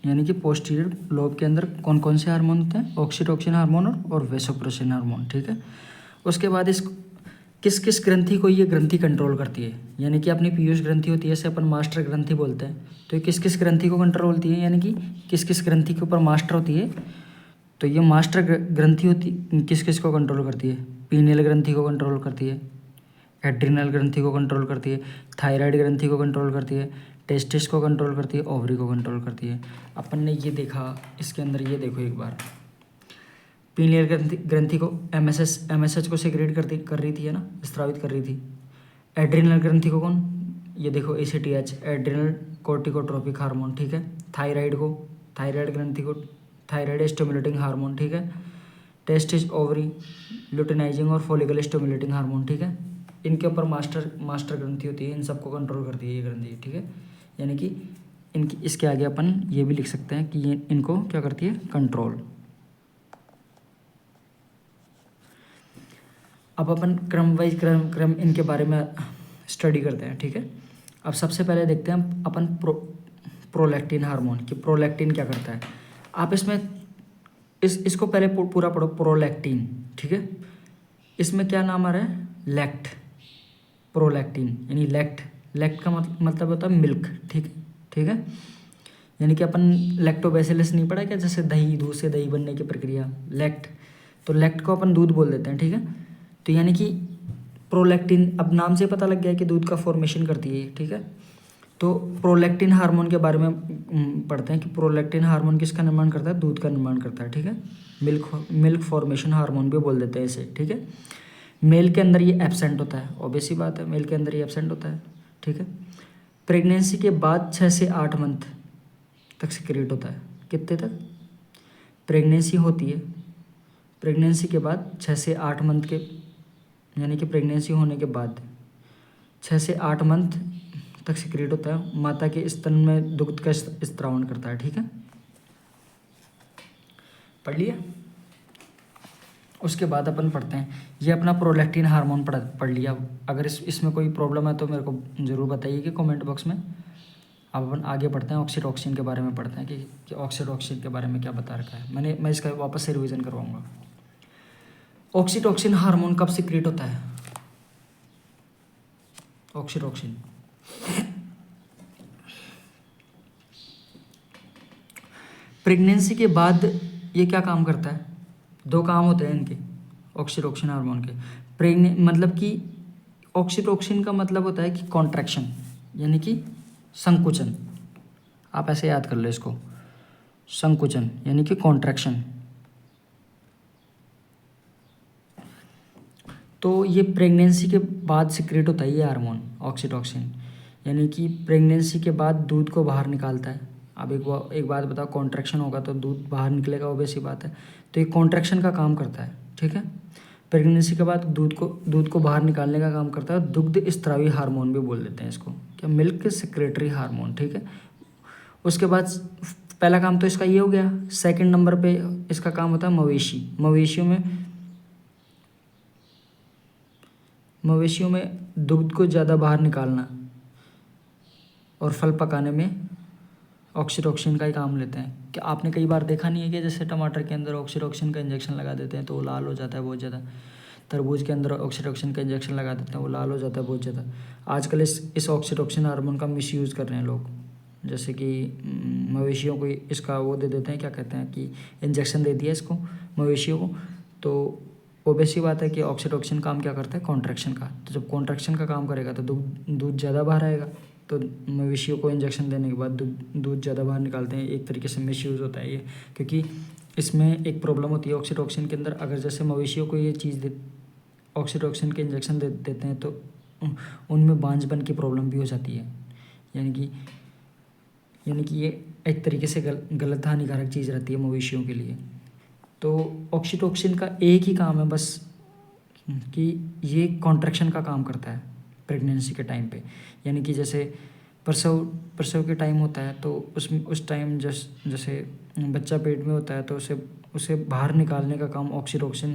यानी कि पोस्टीरियर लोब के अंदर कौन कौन से हार्मोन होते हैं, ऑक्सीटोसिन हार्मोन और वेसोप्रेसिन हार्मोन, ठीक है। उसके बाद इस किस ग्रंथि को ये ग्रंथि कंट्रोल करती है, यानी कि अपनी पीयूष ग्रंथि होती है, इसे अपन मास्टर ग्रंथि बोलते हैं। तो ये किस ग्रंथि को कंट्रोल होती है, यानी कि किस ग्रंथि के ऊपर मास्टर होती है। तो ये मास्टर ग्रंथि होती किस को कंट्रोल करती है, पीनियल ग्रंथि को कंट्रोल करती है, एड्रिनल ग्रंथि को कंट्रोल करती है, थायराइड ग्रंथि को कंट्रोल करती है, टेस्टिस को कंट्रोल करती है, ओवरी को कंट्रोल करती है। अपन ने ये देखा, इसके अंदर ये देखो एक बार, पीनियल ग्रंथि को MSH को सेक्रेट कर रही थी, है ना, स्रावित कर रही थी। एड्रिनल ग्रंथि को कौन, ये देखो ACTH, एड्रिनल कोर्टिकोट्रोपिक हार्मोन, ठीक है। थायराइड को थायराइड ग्रंथि को थायराइड स्टिमुलेटिंग हार्मोन, ठीक है। टेस्टिस ओवरी लुटेनाइजिंग और फॉलिकल स्टिमुलेटिंग हार्मोन, ठीक है। इनके ऊपर मास्टर ग्रंथि होती है, इन सबको कंट्रोल करती है ये ग्रंथि, ठीक है। यानी कि इनकी इसके आगे अपन ये भी लिख सकते हैं कि ये इनको क्या करती है, कंट्रोल। अब अपन क्रम वाइज क्रम इनके बारे में स्टडी करते हैं, ठीक है। अब सबसे पहले देखते हैं अपन प्रोलैक्टिन हार्मोन कि प्रोलैक्टिन क्या करता है। आप इसमें इसको पहले पूरा पढ़ो, प्रोलैक्टिन, ठीक है। इसमें क्या नाम आ रहा है, लैक्ट, प्रोलैक्टिन यानी लैक्ट का मतलब होता है मिल्क, ठीक है। यानी कि अपन लैक्टोबैसिलस नहीं पढ़ा क्या, जैसे दही, दूध से दही बनने की प्रक्रिया, लैक्ट, तो लैक्ट को अपन दूध बोल देते हैं, ठीक है। तो यानी कि प्रोलैक्टिन, अब नाम से पता लग गया कि दूध का फॉर्मेशन करती है, ठीक है। तो प्रोलैक्टिन हार्मोन के बारे में पढ़ते हैं कि प्रोलैक्टिन हार्मोन किसका निर्माण करता है, दूध का निर्माण करता है, ठीक है। मिल्क फॉर्मेशन हार्मोन भी बोल देते हैं इसे, ठीक है। मेल के अंदर ये एब्सेंट होता है, ऑब्वियस सी बात है, मेल के अंदर ये एब्सेंट होता है, ठीक है। प्रेगनेंसी के बाद 6 से 8 मंथ तक सिक्रेट होता है, कितने तक प्रेगनेंसी होती है, प्रेगनेंसी के बाद 6 से 8 मंथ के, यानी कि प्रेगनेंसी होने के बाद 6 से 8 मंथ तक सिक्रेट होता है, माता के स्तन में दुग्ध का स्त्रावन करता है, ठीक है। पढ़ लिया। उसके बाद अपन पढ़ते हैं, ये अपना प्रोलैक्टिन हार्मोन पढ़ लिया। अगर इसमें कोई प्रॉब्लम है तो मेरे को ज़रूर बताइए कि कमेंट बॉक्स में। अब अपन आगे बढ़ते हैं, ऑक्सीटोसिन के बारे में पढ़ते हैं कि ऑक्सीटोसिन के बारे में क्या बता रखा है। मैं इसका वापस से रिवीजन करवाऊंगा। ऑक्सीटोसिन हार्मोन कब सिक्रेट होता है, ऑक्सीटोसिन प्रेगनेंसी के बाद ये क्या काम करता है, 2 काम होते हैं इनके, ऑक्सीटोसिन हार्मोन के। मतलब कि ऑक्सीटोसिन का मतलब होता है कि कॉन्ट्रैक्शन, यानी कि संकुचन, आप ऐसे याद कर लो इसको, संकुचन यानी कि कॉन्ट्रैक्शन। तो ये प्रेगनेंसी के बाद सिक्रेट होता है ये हार्मोन ऑक्सीटोसिन, यानी कि प्रेगनेंसी के बाद दूध को बाहर निकालता है। अब एक बात बताओ, कॉन्ट्रैक्शन होगा तो दूध बाहर निकलेगा, ऑब्वियस सी बात है। तो ये कॉन्ट्रैक्शन का काम करता है, ठीक है। प्रेगनेंसी के बाद दूध को बाहर निकालने का काम करता है। दुग्ध स्त्रावी हार्मोन भी बोल देते हैं इसको, क्या, मिल्क सेक्रेटरी हार्मोन, ठीक है। उसके बाद पहला काम तो इसका ये हो गया। सेकंड नंबर पे इसका काम होता है मवेशियों में दुग्ध को ज़्यादा बाहर निकालना और फल पकाने में ऑक्सीटोसिन का ही काम लेते हैं। क्या आपने कई बार देखा नहीं है कि जैसे टमाटर के अंदर ऑक्सीटोसिन का इंजेक्शन लगा देते हैं तो वो लाल हो जाता है बहुत ज़्यादा, तरबूज के अंदर ऑक्सीटोसिन का इंजेक्शन लगा देते हैं वो लाल हो जाता है बहुत ज़्यादा। आजकल इस ऑक्सीटोसिन हार्मोन का मिसयूज़ कर रहे हैं लोग, जैसे कि मवेशियों को इसका वो दे देते हैं, क्या कहते हैं कि इंजेक्शन दे दिया इसको मवेशियों को। तो ऑब्वियस सी बात है कि ऑक्सीटोसिन काम क्या करता है, कॉन्ट्रैक्शन का। तो जब कॉन्ट्रैक्शन का काम करेगा तो दूध ज़्यादा बाहर आएगा, तो मवेशियों को इंजेक्शन देने के बाद दूध ज़्यादा बाहर निकालते हैं। एक तरीके से मिसयूज़ होता है ये, क्योंकि इसमें एक प्रॉब्लम होती है ऑक्सीटोसिन के अंदर। अगर जैसे मवेशियों को ये चीज़ ऑक्सीटोसिन के इंजेक्शन देते हैं तो उनमें बांझपन की प्रॉब्लम भी हो जाती है, यानी कि ये एक तरीके से गलत हानिकारक चीज़ रहती है मवेशियों के लिए। तो ऑक्सीटोसिन का एक ही काम है बस कि ये कॉन्ट्रैक्शन का काम करता है प्रेगनेंसी के टाइम पे, यानी कि जैसे प्रसव के टाइम होता है तो उस टाइम जैसे बच्चा पेट में होता है तो उसे बाहर निकालने का काम ऑक्सीटोसिन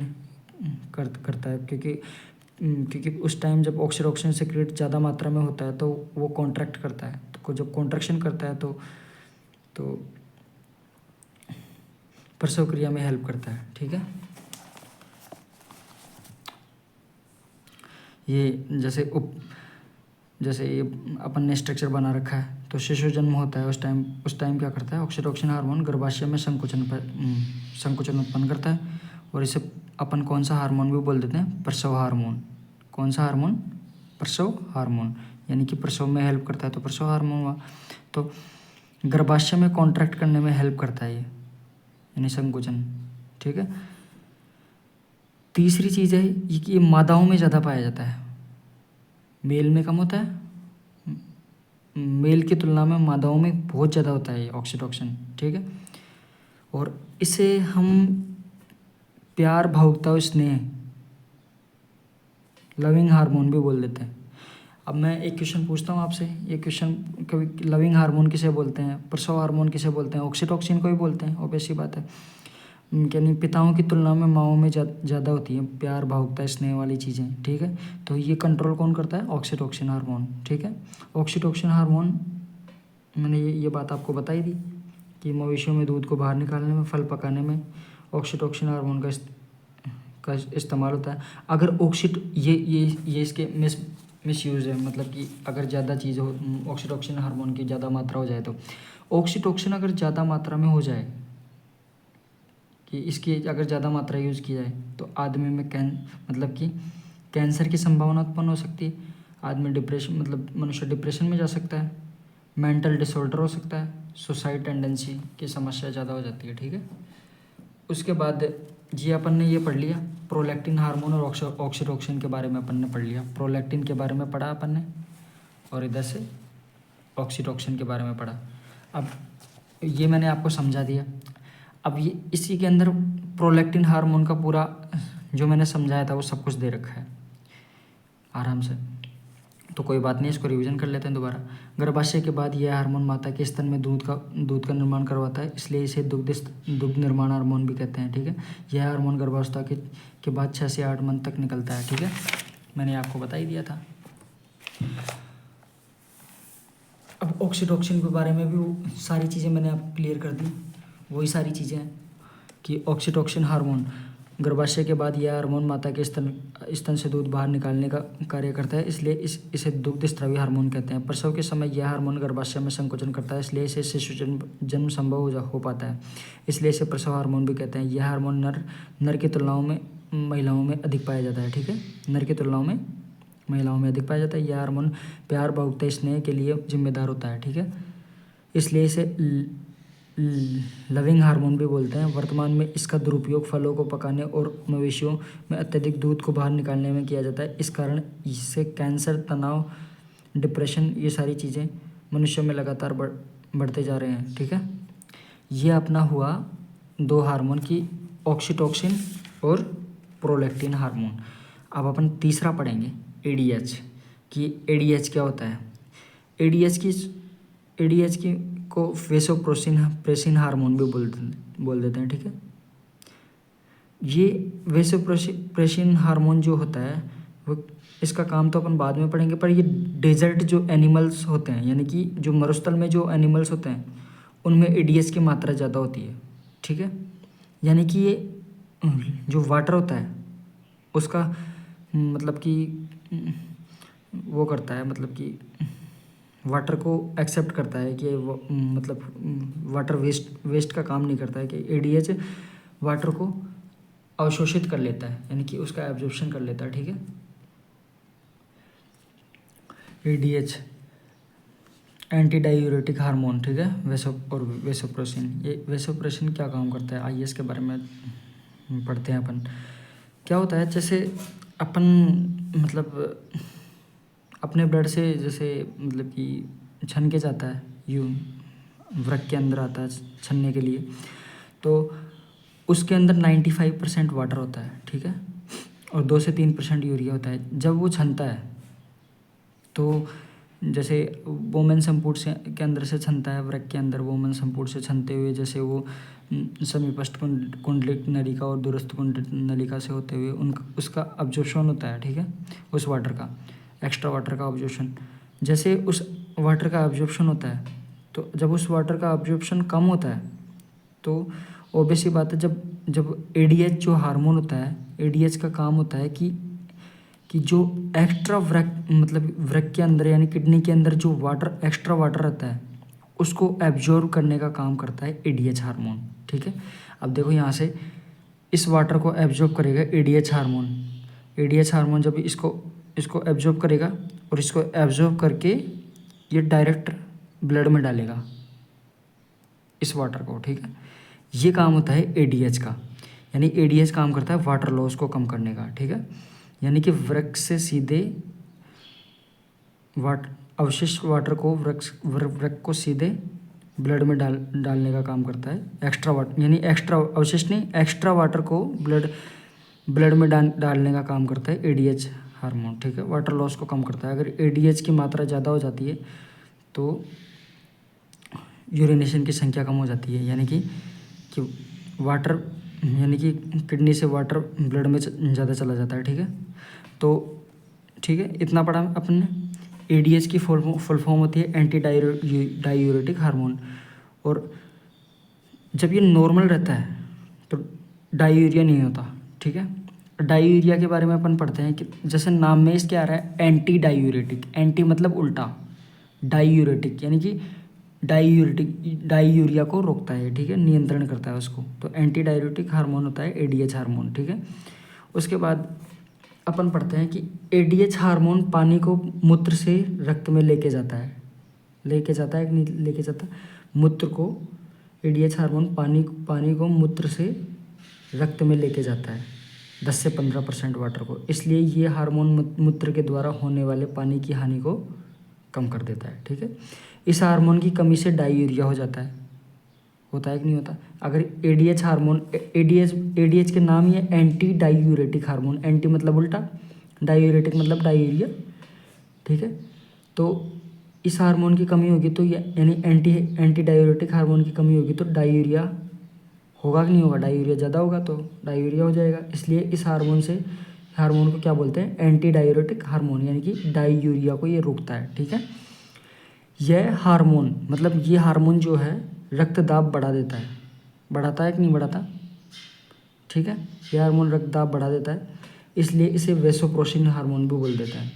करता है, क्योंकि उस टाइम जब ऑक्सीटोसिन सिक्रेट ज़्यादा मात्रा में होता है तो वो कॉन्ट्रैक्ट करता है, तो जब कॉन्ट्रैक्शन करता है तो प्रसव क्रिया में हेल्प करता है, ठीक है। ये जैसे ये अपन ने स्ट्रक्चर बना रखा है, तो शिशु जन्म होता है उस टाइम क्या करता है, ऑक्सीटोसिन हार्मोन गर्भाशय में संकुचन उत्पन्न करता है। और इसे अपन कौन सा हार्मोन भी बोल देते हैं, प्रसव हार्मोन। कौन सा हार्मोन, प्रसव हार्मोन, यानी कि प्रसव में हेल्प करता है तो प्रसव हार्मोन हुआ। तो गर्भाशय में कॉन्ट्रैक्ट करने में हेल्प करता है ये, यानी संकुचन, ठीक है। तीसरी चीज़ है ये कि मादाओं में ज़्यादा पाया जाता है, मेल में कम होता है, मेल की तुलना में मादाओं में बहुत ज़्यादा होता है ऑक्सीटोसिन, ठीक है। और इसे हम प्यार, भावुकता और स्नेह, लविंग हार्मोन भी बोल देते हैं। अब मैं एक क्वेश्चन पूछता हूँ आपसे, ये क्वेश्चन कभी लविंग हार्मोन किसे बोलते हैं, प्रसव हार्मोन किसे बोलते हैं? ऑक्सीटोसिन को ही बोलते हैं, ऑब्वियस सी बात है। यानी पिताओं की तुलना में माओं में ज़्यादा होती है प्यार, भावुकता, स्नेह वाली चीज़ें, ठीक है। तो ये कंट्रोल कौन करता है? ऑक्सीटोसिन हार्मोन, ठीक है। ऑक्सीटोसिन हार्मोन, मैंने ये बात आपको बताई थी कि मवेशियों में दूध को बाहर निकालने में, फल पकाने में ऑक्सीटोसिन हार्मोन का इस्तेमाल होता है। अगर ये इसके मिसयूज़ है, मतलब कि अगर ज़्यादा चीज़ हो, ऑक्सीटोसिन हार्मोन की ज़्यादा मात्रा हो जाए, तो ऑक्सीटोसिन अगर ज़्यादा मात्रा में हो जाए, कि इसकी अगर ज़्यादा मात्रा यूज़ की जाए, तो आदमी में मतलब कि कैंसर की संभावना उत्पन्न हो सकती है। आदमी डिप्रेशन, मतलब मनुष्य डिप्रेशन में जा सकता है, मेंटल डिसऑर्डर हो सकता है, सुसाइड टेंडेंसी की समस्या ज़्यादा हो जाती है, ठीक है। उसके बाद जी अपन ने ये पढ़ लिया प्रोलैक्टिन हार्मोन और ऑक्सीटोसिन के बारे में अपन ने पढ़ लिया। प्रोलैक्टिन के बारे में पढ़ा अपन ने, और इधर से ऑक्सीटोसिन के बारे में पढ़ा। अब ये मैंने आपको समझा दिया। अब ये इसी के अंदर प्रोलैक्टिन हार्मोन का पूरा जो मैंने समझाया था वो सब कुछ दे रखा है आराम से, तो कोई बात नहीं, इसको रिवीजन कर लेते हैं दोबारा। गर्भाशय के बाद यह हार्मोन माता के स्तन में दूध का निर्माण करवाता है, इसलिए इसे दुग्ध निर्माण हार्मोन भी कहते हैं, ठीक है। यह हार्मोन गर्भावस्था के बाद 6 से 8 मंथ तक निकलता है, ठीक है। मैंने आपको बता ही दिया था। अब ऑक्सीटोसिन के बारे में भी वो सारी चीज़ें मैंने आपको क्लियर कर दी, वही सारी चीज़ें हैं कि ऑक्सीटोसिन हार्मोन गर्भाशय के बाद यह हार्मोन माता के स्तन से दूध बाहर निकालने का कार्य करता है, इसलिए इसे दुग्ध स्रावी हार्मोन कहते हैं। प्रसव के समय यह हार्मोन गर्भाशय में संकोचन करता है, इसलिए इसे शिशु जन्म संभव हो पाता है, इसलिए इसे प्रसव हार्मोन भी कहते हैं। यह हार्मोन नर की तुलनाओं में महिलाओं में अधिक पाया जाता है, ठीक है। नर की तुलनाओं में महिलाओं में अधिक पाया जाता है। यह हार्मोन प्यार, भावुकता, स्नेह के लिए जिम्मेदार होता है, ठीक है। इसलिए इसे लविंग हार्मोन भी बोलते हैं। वर्तमान में इसका दुरुपयोग फलों को पकाने और मवेशियों में अत्यधिक दूध को बाहर निकालने में किया जाता है। इस कारण इससे कैंसर, तनाव, डिप्रेशन, ये सारी चीज़ें मनुष्यों में लगातार बढ़ते जा रहे हैं, ठीक है। ये अपना हुआ 2 हार्मोन की ऑक्सीटोसिन और प्रोलैक्टिन हार्मोन। अब अपन तीसरा पढ़ेंगे एडीएच, कि एडीएच क्या होता है। एडीएच की को वेसोप्रेसिन हार्मोन भी बोल देते हैं, ठीक है। ये वेसोप्रेसिन हार्मोन जो होता है वो, इसका काम तो अपन बाद में पढ़ेंगे, पर ये डेजर्ट जो एनिमल्स होते हैं, यानी कि जो मरुस्थल में जो एनिमल्स होते हैं उनमें एडीएच की मात्रा ज़्यादा होती है, ठीक है। यानी कि ये जो वाटर होता है उसका मतलब कि वो करता है, मतलब कि वाटर को एक्सेप्ट करता है कि वो मतलब वाटर वेस्ट का काम नहीं करता है, कि एडीएच वाटर को अवशोषित कर लेता है, यानी कि उसका एब्जॉर्प्शन कर लेता है, ठीक है। एडीएच एंटी डायूरेटिक हार्मोन, ठीक है। वेसोप्रेसिन, ये वेसोप्रेसिन क्या काम करता है, आइए इसके बारे में पढ़ते हैं अपन। क्या होता है, जैसे अपन मतलब अपने ब्लड से जैसे मतलब कि छन के जाता है, यूँ वृक्क के अंदर आता है छनने के लिए, तो उसके अंदर 95% वाटर होता है, ठीक है, और 2 से 3% यूरिया होता है। जब वो छनता है तो जैसे वोमेन संपुट से के अंदर से छनता है, वृक्क के अंदर वोमेन संपुट से छनते हुए जैसे वो समीपस्थ कुंडलिक नलिका और दूरस्थ कुंडलिक नलिका से होते हुए उसका अब्जॉर्प्शन होता है, ठीक है, उस वाटर का, एक्स्ट्रा वाटर का अब्जॉर्प्शन। जैसे उस वाटर का अब्जॉर्प्शन होता है, तो जब उस वाटर का अब्जॉर्प्शन कम होता है तो ऑब्वियस सी बात है, जब एडीएच जो हार्मोन होता है, एडीएच का काम होता है कि जो एक्स्ट्रा वृक्क के अंदर यानी किडनी के अंदर जो एक्स्ट्रा वाटर रहता है उसको एब्जॉर्ब करने का काम करता है एडीएच हार्मोन, ठीक है। अब देखो यहाँ से इस वाटर को एब्जॉर्ब करेगा एडीएच हार्मोन। एडीएच हार्मोन जब इसको एब्जॉर्ब करेगा और इसको एब्जॉर्ब करके ये डायरेक्ट ब्लड में डालेगा इस वाटर को, ठीक है। ये काम होता है एडीएच का, यानी एडीएच काम करता है वाटर लॉस को कम करने का, ठीक है। यानी कि वृक्क से सीधे अवशिष्ट वाटर को वृक्क को सीधे ब्लड में डालने का काम करता है। एक्स्ट्रा वाटर यानी एक्स्ट्रा अवशिष्ट नहीं, एक्स्ट्रा वाटर को ब्लड में डालने का काम करता है एडीएच हार्मोन, ठीक है। वाटर लॉस को कम करता है। अगर एडीएच की मात्रा ज़्यादा हो जाती है तो यूरिनेशन की संख्या कम हो जाती है, यानी कि वाटर यानी कि किडनी से वाटर ब्लड में ज़्यादा चला जाता है, ठीक है। तो ठीक है, इतना पढ़ा अपन ने। एडीएच की फुल फॉर्म होती है एंटी डायूरेटिक हार्मोन। और जब ये नॉर्मल रहता है तो डायूरिया नहीं होता, ठीक है। डायूरिया के बारे में अपन पढ़ते हैं कि जैसे नाम में इसके आ रहा है एंटी डायूरेटिक, एंटी मतलब उल्टा, डायूरेटिक यानी कि डायूरिया को रोकता है, ठीक है, नियंत्रण करता है उसको। तो एंटी डायूरेटिक हार्मोन होता है एडीएच हार्मोन, ठीक है। उसके बाद अपन पढ़ते हैं कि एडीएच हार्मोन पानी को मूत्र से रक्त में लेके जाता है कि नहीं लेके जाता, मूत्र को एडीएच हार्मोन पानी को मूत्र से रक्त में लेके जाता है 10 से 15% वाटर को। इसलिए ये हार्मोन मूत्र के द्वारा होने वाले पानी की हानि को कम कर देता है, ठीक है। इस हार्मोन की कमी से डायूरिया हो जाता है, होता है कि नहीं होता। अगर एडीएच हार्मोन एडीएच के नाम ही है एंटी डायूरेटिक हार्मोन, एंटी मतलब उल्टा, डायूरेटिक मतलब डायूरिया, ठीक है। तो इस हार्मोन की कमी होगी तो यानी एंटी डायूरेटिक हार्मोन की कमी होगी तो डायूरिया होगा कि नहीं होगा, डायूरिया ज़्यादा होगा तो डायूरिया हो जाएगा। इसलिए इस हार्मोन को क्या बोलते हैं, एंटी डायूरेटिक हार्मोन, यानी कि डायूरिया को ये रोकता है, ठीक है। यह हार्मोन मतलब ये हार्मोन जो है रक्त दाब बढ़ाता है कि नहीं बढ़ाता, ठीक है। यह हार्मोन रक्त दाब बढ़ा देता है, इसलिए इसे वेसोप्रेसिन हार्मोन भी बोल देता है।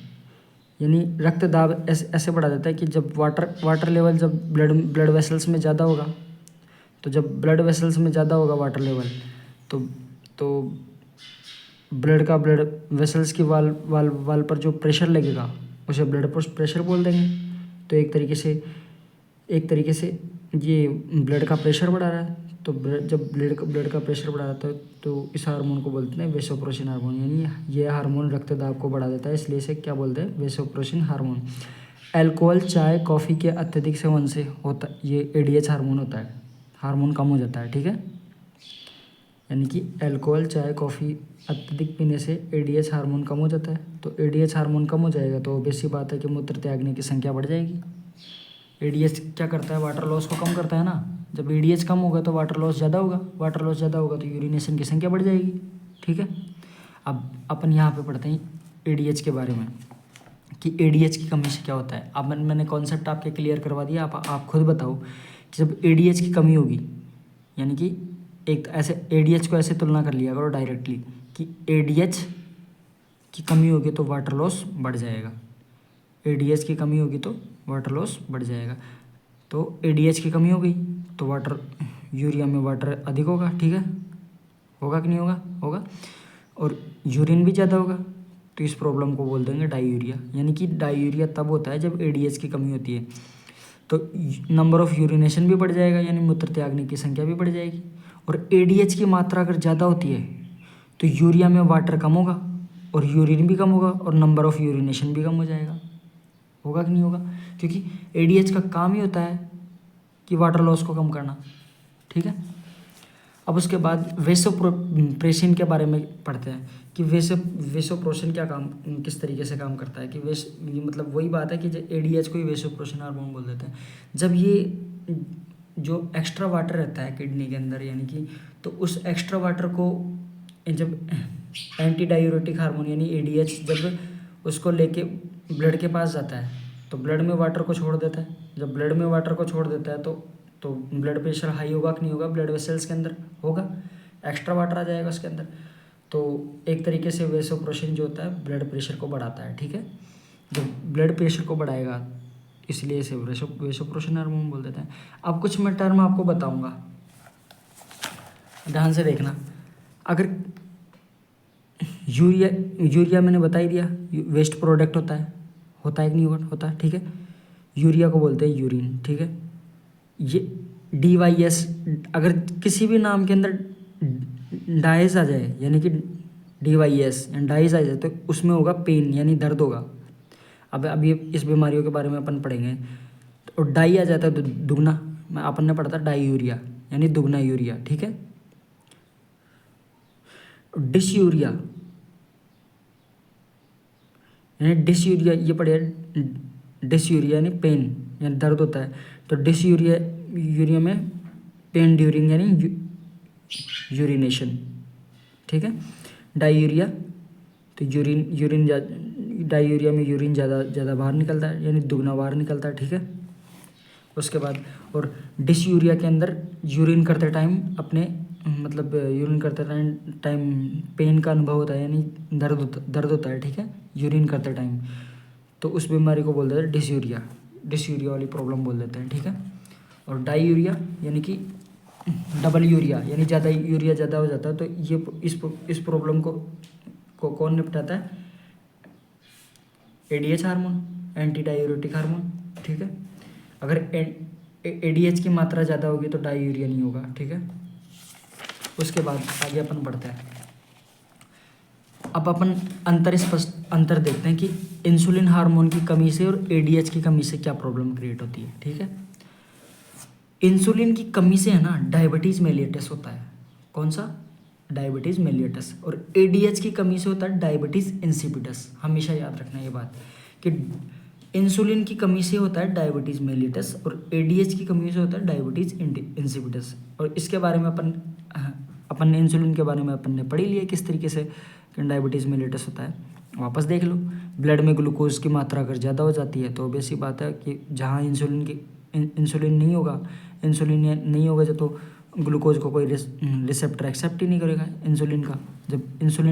यानी रक्त दाब ऐसे बढ़ा देता है कि जब वाटर लेवल जब ब्लड वेसल्स में ज़्यादा होगा, तो जब ब्लड वेसल्स में ज़्यादा होगा वाटर लेवल तो ब्लड वेसल्स की वाल पर जो प्रेशर लगेगा उसे ब्लड प्रेशर बोल देंगे। तो एक तरीके से ये ब्लड का प्रेशर बढ़ा रहा है। तो जब ब्लड का प्रेशर बढ़ा रहता है तो इस हार्मोन को बोलते हैं वेसोप्रेसिन हार्मोन, यानी ये हार्मोन रक्त दाब को बढ़ा देता है, इसलिए इसे क्या बोलते हैं, वेसोप्रेसिन हार्मोन। अल्कोहल, चाय, कॉफ़ी के अत्यधिक सेवन से होता ये एडीएच हार्मोन होता है, हार्मोन कम हो जाता है, ठीक है। यानी कि अल्कोहल, चाय, कॉफ़ी अत्यधिक पीने से एडीएच हार्मोन कम हो जाता है। तो एडीएच हार्मोन कम हो जाएगा तो ऑब्वियस सी बात है कि मूत्र त्यागने की संख्या बढ़ जाएगी। एडीएच क्या करता है, वाटर लॉस को कम करता है ना। जब एडीएच कम होगा तो वाटर लॉस ज़्यादा होगा तो यूरिनेशन की संख्या बढ़ जाएगी, ठीक है। अब अपन यहाँ पे पढ़ते हैं एडीएच के बारे में कि एडीएच की कमी से क्या होता है। अब मैंने कॉन्सेप्ट आपके क्लियर करवा दिया, आप खुद बताओ कि जब एडीएच की कमी होगी, यानी कि एक ऐसे एडीएच को ऐसे तुलना कर लिया करो डायरेक्टली कि एडीएच की कमी होगी तो वाटर लॉस बढ़ जाएगा, एडीएच की कमी होगी तो वाटर लॉस बढ़ जाएगा। तो एडीएच की कमी हो गई तो यूरिया में वाटर अधिक होगा, ठीक है, होगा कि नहीं होगा। और यूरिन भी ज़्यादा होगा तो इस प्रॉब्लम को बोल देंगे डायूरिया। यानी कि डायूरिया तब होता है जब एडीएच की कमी होती है, तो नंबर ऑफ यूरिनेशन भी बढ़ जाएगा, यानी मूत्र त्यागने की संख्या भी बढ़ जाएगी। और एडीएच की मात्रा अगर ज़्यादा होती है तो यूरिया में वाटर कम होगा और यूरिन भी कम होगा और नंबर ऑफ यूरिनेशन भी कम हो जाएगा, होगा कि नहीं होगा, क्योंकि एडीएच का काम ही होता है कि वाटर लॉस को कम करना, ठीक है। अब उसके बाद वेसोप्रेसिन के बारे में पढ़ते हैं कि वेसोप्रेसिन किस तरीके से काम करता है। कि ये मतलब वही बात है कि एडीएच को ही वेसोप्रेसिन हार्मोन बोल देते हैं। जब ये जो एक्स्ट्रा वाटर रहता है किडनी के अंदर, यानी कि तो उस एक्स्ट्रा वाटर को जब एंटी डायूरेटिक हार्मोन यानी एडीएच जब उसको लेके ब्लड के पास जाता है तो ब्लड में वाटर को छोड़ देता है। जब ब्लड में वाटर को छोड़ देता है तो ब्लड प्रेशर हाई होगा कि नहीं होगा, ब्लड वेसल्स के अंदर होगा, एक्स्ट्रा वाटर आ जाएगा उसके अंदर। तो एक तरीके से वेसोप्रेसिन जो होता है ब्लड प्रेशर को बढ़ाता है, ठीक है। जब ब्लड प्रेशर को बढ़ाएगा इसलिए इसे वेसोप्रेसिन हार्मोन बोल देते हैं। अब कुछ मैं टर्म आपको बताऊंगा, ध्यान से देखना। अगर यूरिया मैंने बता ही दिया, वेस्ट प्रोडक्ट होता है कि नहीं होता, ठीक है। यूरिया को बोलते हैं यूरिन, ठीक है। ये DYS अगर किसी भी नाम के अंदर डाइस आ जाए, यानी कि DYS डाइस आ जाए तो उसमें होगा पेन, यानी दर्द होगा। अब अभी इस बीमारियों के बारे में अपन पढ़ेंगे। तो डाई आ जाता है तो दुगना, अपन ने पढ़ा था डाई यूरिया यानी दुगना यूरिया, ठीक है। डिसयूरिया यानी डिसयूरिया, ये पढ़े डिसयूरिया यानी पेन यानी दर्द होता है। तो डिसयूरिया यूरिया में पेन ड्यूरिंग यानी यूरिनेशन, ठीक है। डायूरिया तो यूरिन डायूरिया में यूरिन ज़्यादा बाहर निकलता है यानी दुगना बाहर निकलता है, ठीक है। उसके बाद और डिसयूरिया के अंदर यूरिन करते टाइम अपने मतलब यूरिन करते टाइम पेन का अनुभव होता है यानी दर्द होता है, ठीक है, यूरिन करते टाइम। तो उस बीमारी को बोल देते हैं डिसयूरिया वाली प्रॉब्लम बोल देते हैं, ठीक है। और डायूरिया यानी कि डबल यूरिया यानी यूरिया ज़्यादा हो जाता है। तो ये इस प्रॉब्लम को कौन निपटाता है? ADH hormone, anti diuretic hormone, ठीक है। अगर एडीएच की मात्रा ज़्यादा होगी तो डायूरिया नहीं होगा, ठीक है। उसके बाद आगे अपन बढ़ते हैं। अब अपन अंतर देखते हैं कि इंसुलिन हार्मोन की कमी से और एडीएच की कमी से क्या प्रॉब्लम क्रिएट होती है, ठीक है। इंसुलिन की कमी से है ना डायबिटीज़ मेलिटस होता है। कौन सा? Diabetes mellitus. और एडीएच की कमी से होता है डायबिटीज़ इंसिपिडस। हमेशा याद रखना ये बात कि इंसुलिन की कमी से होता है डायबिटीज़ मेलिटस और एडीएच की कमी से होता है डायबिटीज़ इंसिपिडस। और इसके बारे में अपन ने इंसुलिन के बारे में अपन ने पढ़ी लिया किस तरीके से डायबिटीज़ मेलिटस होता है। वापस देख लो, ब्लड में ग्लूकोज की मात्रा अगर ज़्यादा हो जाती है तो ऑब्वियस सी बात है कि जहाँ इंसुलिन नहीं होगा तो ग्लूकोज को कोई रिसेप्टर एक्सेप्ट ही नहीं करेगा इंसुलिन का। जब इंसुलिन